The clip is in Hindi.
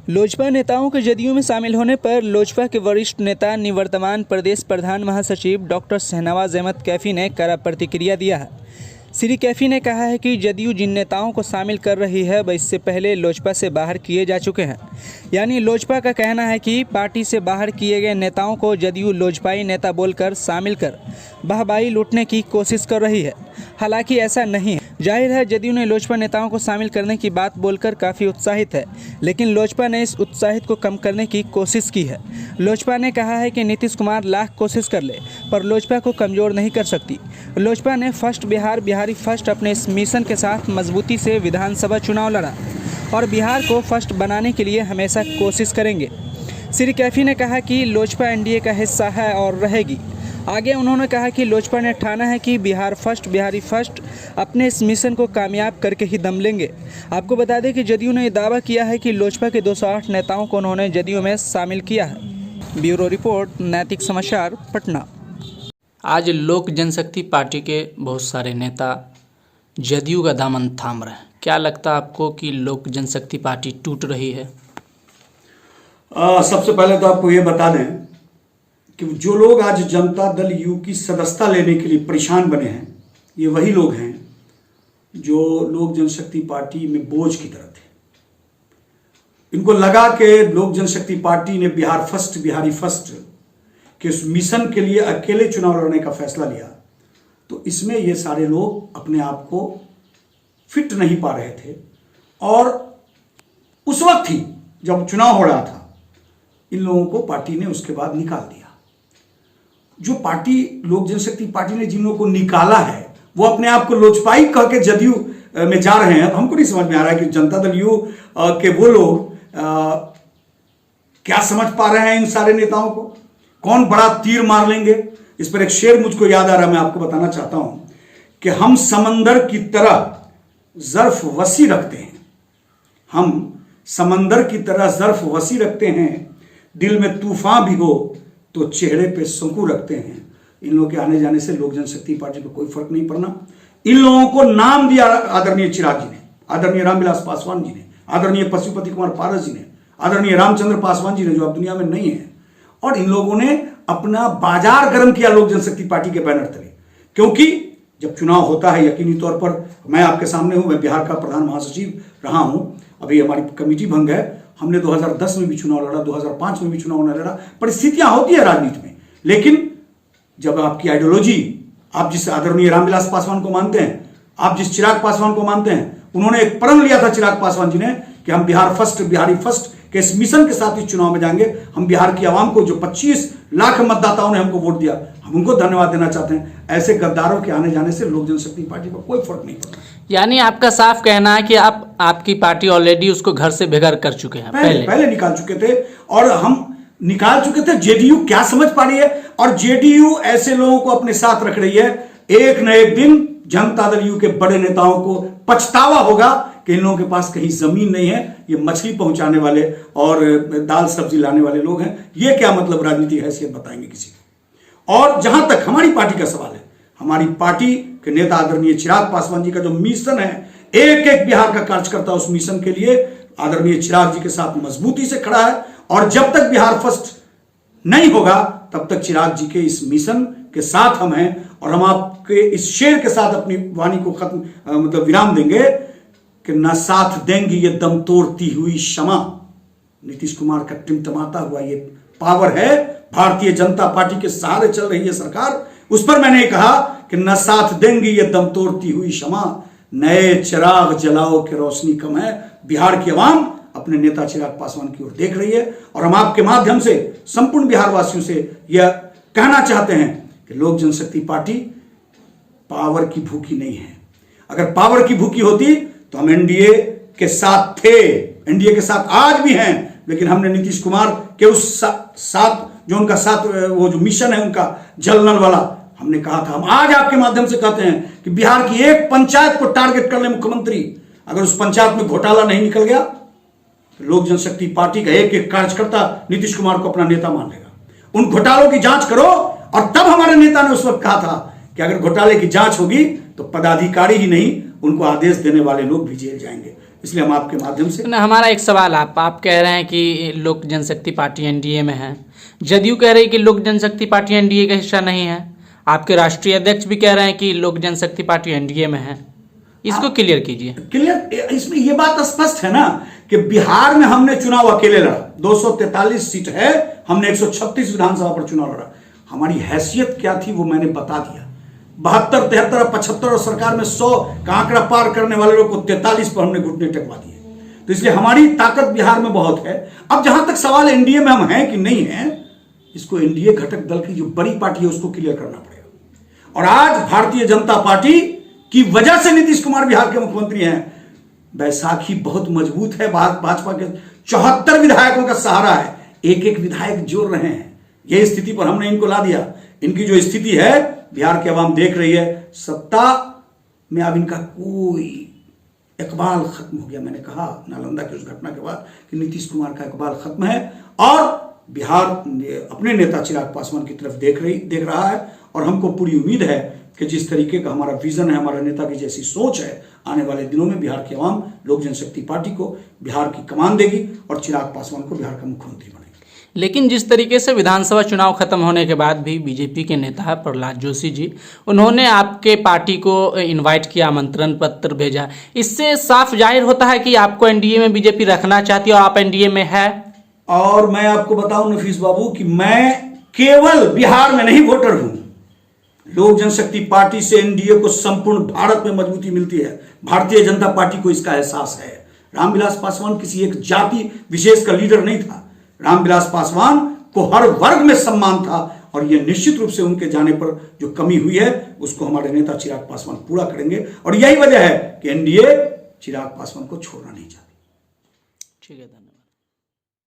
लोजपा नेताओं के जदयू में शामिल होने पर लोजपा के वरिष्ठ नेता निवर्तमान प्रदेश प्रधान महासचिव डॉक्टर शहनवाज अहमद कैफी ने कड़ा प्रतिक्रिया दिया है। श्री कैफी ने कहा है कि जदयू जिन नेताओं को शामिल कर रही है वह इससे पहले लोजपा से बाहर किए जा चुके हैं। यानी लोजपा का कहना है कि पार्टी से बाहर किए गए नेताओं को जदयू लोजपाई नेता बोलकर शामिल कर वाहवाही लूटने की कोशिश कर रही है। हालांकि ऐसा नहीं है। जाहिर है जदयू ने लोजपा नेताओं को शामिल करने की बात बोलकर काफ़ी उत्साहित है, लेकिन लोजपा ने इस उत्साहित को कम करने की कोशिश की है। लोजपा ने कहा है कि नीतीश कुमार लाख कोशिश कर ले पर लोजपा को कमज़ोर नहीं कर सकती। लोजपा ने फर्स्ट बिहार बिहारी फर्स्ट अपने इस मिशन के साथ मजबूती से विधानसभा चुनाव लड़ा और बिहार को फर्स्ट बनाने के लिए हमेशा कोशिश करेंगे। श्री कैफी ने कहा कि लोजपा एनडीए का हिस्सा है और रहेगी। आगे उन्होंने कहा कि लोजपा ने ठाना है कि बिहार फर्स्ट बिहारी फर्स्ट अपने इस मिशन को कामयाब करके ही दम लेंगे। आपको बता दें कि जदयू ने दावा किया है कि लोजपा के 208 नेताओं को उन्होंने जदयू में शामिल किया है। ब्यूरो रिपोर्ट, नैतिक समाचार, पटना। आज लोक जनशक्ति पार्टी के बहुत सारे नेता जदयू का दामन थाम रहे हैं। क्या लगता है आपको कि लोक जनशक्ति पार्टी टूट रही है? सबसे पहले तो आपको ये बता दें कि जो लोग आज जनता दल यू की सदस्यता लेने के लिए परेशान बने हैं, ये वही लोग हैं जो लोक जनशक्ति पार्टी में बोझ की तरह थे। इनको लगा कि लोक जनशक्ति पार्टी ने बिहार फर्स्ट बिहारी फर्स्ट के उस मिशन के लिए अकेले चुनाव लड़ने का फैसला लिया, तो इसमें ये सारे लोग अपने आप को फिट नहीं पा रहे थे। और उस वक्त ही जब चुनाव हो रहा था, इन लोगों को पार्टी ने उसके बाद निकाल दिया। जो पार्टी लोक जनशक्ति पार्टी ने जिन लोगों को निकाला है वो अपने आप को लोजपाई कह के जदयू में जा रहे हैं। हमको नहीं समझ में आ रहा है कि जनता दल यू के वो लोग क्या समझ पा रहे हैं इन सारे नेताओं को, कौन बड़ा तीर मार लेंगे। इस पर एक शेर मुझको याद आ रहा है, मैं आपको बताना चाहता हूं कि हम समंदर की तरह ज़र्फ वसी रखते हैं, हम समंदर की तरह ज़र्फ वसी रखते हैं, दिल में तूफान भी हो तो चेहरे पे सुकून रखते हैं। इन लोगों के आने जाने से लोक जनशक्ति पार्टी को कोई फर्क नहीं पड़ना। इन लोगों को नाम दिया आदरणीय चिराग जी ने, आदरणीय रामविलास पासवान जी ने, आदरणीय पशुपति कुमार पारस जी ने, आदरणीय रामचंद्र पासवान जी ने, जो अब दुनिया में नहीं है। और इन लोगों ने अपना बाजार गर्म किया लोक जनशक्ति पार्टी के बैनर तले, क्योंकि जब चुनाव होता है यकीनी तौर पर, मैं आपके सामने हूं, मैं बिहार का प्रधान महासचिव रहा हूं, अभी हमारी कमेटी भंग है, हमने 2010 में भी चुनाव लड़ा, 2005 में भी चुनाव न लड़ा। परिस्थितियां होती है राजनीति में, लेकिन जब आपकी आइडियोलॉजी, आप जिस आदरणीय रामविलास पासवान को मानते हैं, आप जिस चिराग पासवान को मानते हैं, उन्होंने एक प्रण लिया था चिराग पासवान जी ने कि हम बिहार फर्स्ट बिहारी फर्स्ट के इस मिशन के साथ इस चुनाव में जाएंगे। हम बिहार की आवाम को, जो 25 लाख मतदाताओं ने हमको वोट दिया, हम उनको धन्यवाद देना चाहते हैं। ऐसे गद्दारों के आने जाने से लोक जनशक्ति पार्टी को कोई फर्क नहीं पड़ता। यानी आपका साफ कहना है कि आपकी पार्टी ऑलरेडी उसको घर से बेघर कर चुके हैं, पहले निकाल चुके थे, और हम निकाल चुके थे। जेडीयू क्या समझ पा रही है, और जेडीयू ऐसे लोगों को अपने साथ रख रही है। एक न एक दिन जनता दल यू के बड़े नेताओं को पछतावा होगा कि इन लोगों के पास कहीं जमीन नहीं है, ये मछली पहुंचाने वाले और दाल सब्जी लाने वाले लोग हैं। ये क्या मतलब राजनीतिक हैसियत बताएंगे किसी को। और जहां तक हमारी पार्टी का सवाल है, हमारी पार्टी के नेता आदरणीय चिराग पासवान जी का जो मिशन है, एक एक बिहार का कार्यकर्ता उस मिशन के लिए आदरणीय चिराग जी के साथ मजबूती से खड़ा है। और जब तक बिहार फर्स्ट नहीं होगा तब तक चिराग जी के इस मिशन के साथ हम हैं। और हम आपके इस शेर के साथ अपनी वाणी को खत्म मतलब विराम देंगे कि न साथ देंगी ये दम तोड़ती हुई क्षमा। नीतीश कुमार का टिमटमाता हुआ ये पावर है, भारतीय जनता पार्टी के सहारे चल रही है सरकार, उस पर मैंने कहा कि न साथ देंगी ये दम तोड़ती हुई क्षमा, नए चिराग जलाओ के रोशनी कम है। बिहार की आवाम अपने नेता चिराग पासवान की ओर देख रही है, और हम आपके माध्यम से संपूर्ण बिहार वासियों से यह कहना चाहते हैं कि लोक जनशक्ति पार्टी पावर की भूखी नहीं है। अगर पावर की भूखी होती तो हम एनडीए के साथ थे, एनडीए के साथ आज भी हैं, लेकिन हमने नीतीश कुमार के उस साथ जो उनका साथ वो जो मिशन है उनका जल नल वाला, हमने कहा था, हम आज आपके माध्यम से कहते हैं कि बिहार की एक पंचायत को टारगेट कर ले मुख्यमंत्री, अगर उस पंचायत में घोटाला नहीं निकल गया तो लोक जनशक्ति पार्टी का एक एक कार्यकर्ता नीतीश कुमार को अपना नेता मान लेगा। उन घोटालों की जांच करो। और तब हमारे नेता ने उस वक्त कहा था कि अगर घोटाले की जांच होगी तो पदाधिकारी ही नहीं, उनको आदेश देने वाले लोग भी जेल जाएंगे। इसलिए हम आपके माध्यम से हमारा एक सवाल, आप कह रहे हैं कि लोक जनशक्ति पार्टी एनडीए में है, जदयू कह रही है कि लोक जनशक्ति पार्टी एनडीए का हिस्सा नहीं है, आपके राष्ट्रीय अध्यक्ष भी कह रहे हैं कि लोक जनशक्ति पार्टी एनडीए में है, इसको क्लियर कीजिए। क्लियर, इसमें ये बात स्पष्ट है ना कि बिहार में हमने चुनाव अकेले लड़ा, 243 सीट है, हमने 136 विधानसभा पर चुनाव लड़ा। हमारी हैसियत क्या थी वो मैंने बता दिया। 72, 73 और 75 और सरकार में 100 का आंकड़ा पार करने वाले लोग को 43 पर हमने घुटने टेकवा दिए। तो इसलिए हमारी ताकत बिहार में बहुत है। अब जहां तक सवाल एनडीए में हम हैं कि नहीं है, इसको एनडीए घटक दल की जो बड़ी पार्टी है उसको क्लियर करना पड़ेगा। और आज भारतीय जनता पार्टी की वजह से नीतीश कुमार बिहार के मुख्यमंत्री हैं। बैसाखी बहुत मजबूत है, भाजपा के 74 विधायकों का सहारा है, एक एक विधायक जोड़ रहे हैं। यह स्थिति पर हमने इनको ला दिया। इनकी जो स्थिति है बिहार की आवाम देख रही है, सत्ता में अब इनका कोई इकबाल खत्म हो गया। मैंने कहा नालंदा की उस घटना के बाद कि नीतीश कुमार का इकबाल खत्म है और बिहार अपने नेता चिराग पासवान की तरफ देख रहा है। और हमको पूरी उम्मीद है कि जिस तरीके का हमारा विजन है, हमारे नेता की जैसी सोच है, आने वाले दिनों में बिहार की आवाम लोक जनशक्ति पार्टी को बिहार की कमान देगी और चिराग पासवान को बिहार का मुख्यमंत्री बनेगी। लेकिन जिस तरीके से विधानसभा चुनाव खत्म होने के बाद भी बीजेपी के नेता प्रहलाद जोशी जी, उन्होंने आपके पार्टी को इनवाइट किया, आमंत्रण पत्र भेजा, इससे साफ जाहिर होता है कि आपको एनडीए में बीजेपी रखना चाहती है और आप एनडीए में है। और मैं आपको बताऊं नफीस बाबू कि मैं केवल बिहार में नहीं वोटर हूं। लोक जनशक्ति पार्टी से एनडीए को संपूर्ण भारत में मजबूती मिलती है। भारतीय जनता पार्टी को इसका एहसास है। रामविलास पासवान किसी एक जाति विशेष का लीडर नहीं था। रामविलास पासवान को हर वर्ग में सम्मान था और यह निश्चित रूप से उनके जाने पर जो कमी हुई है उसको हमारे नेता चिराग पासवान पूरा करेंगे। और यही वजह है कि एनडीए चिराग पासवान को छोड़ना नहीं चाहती। ठीक है, धन्यवाद।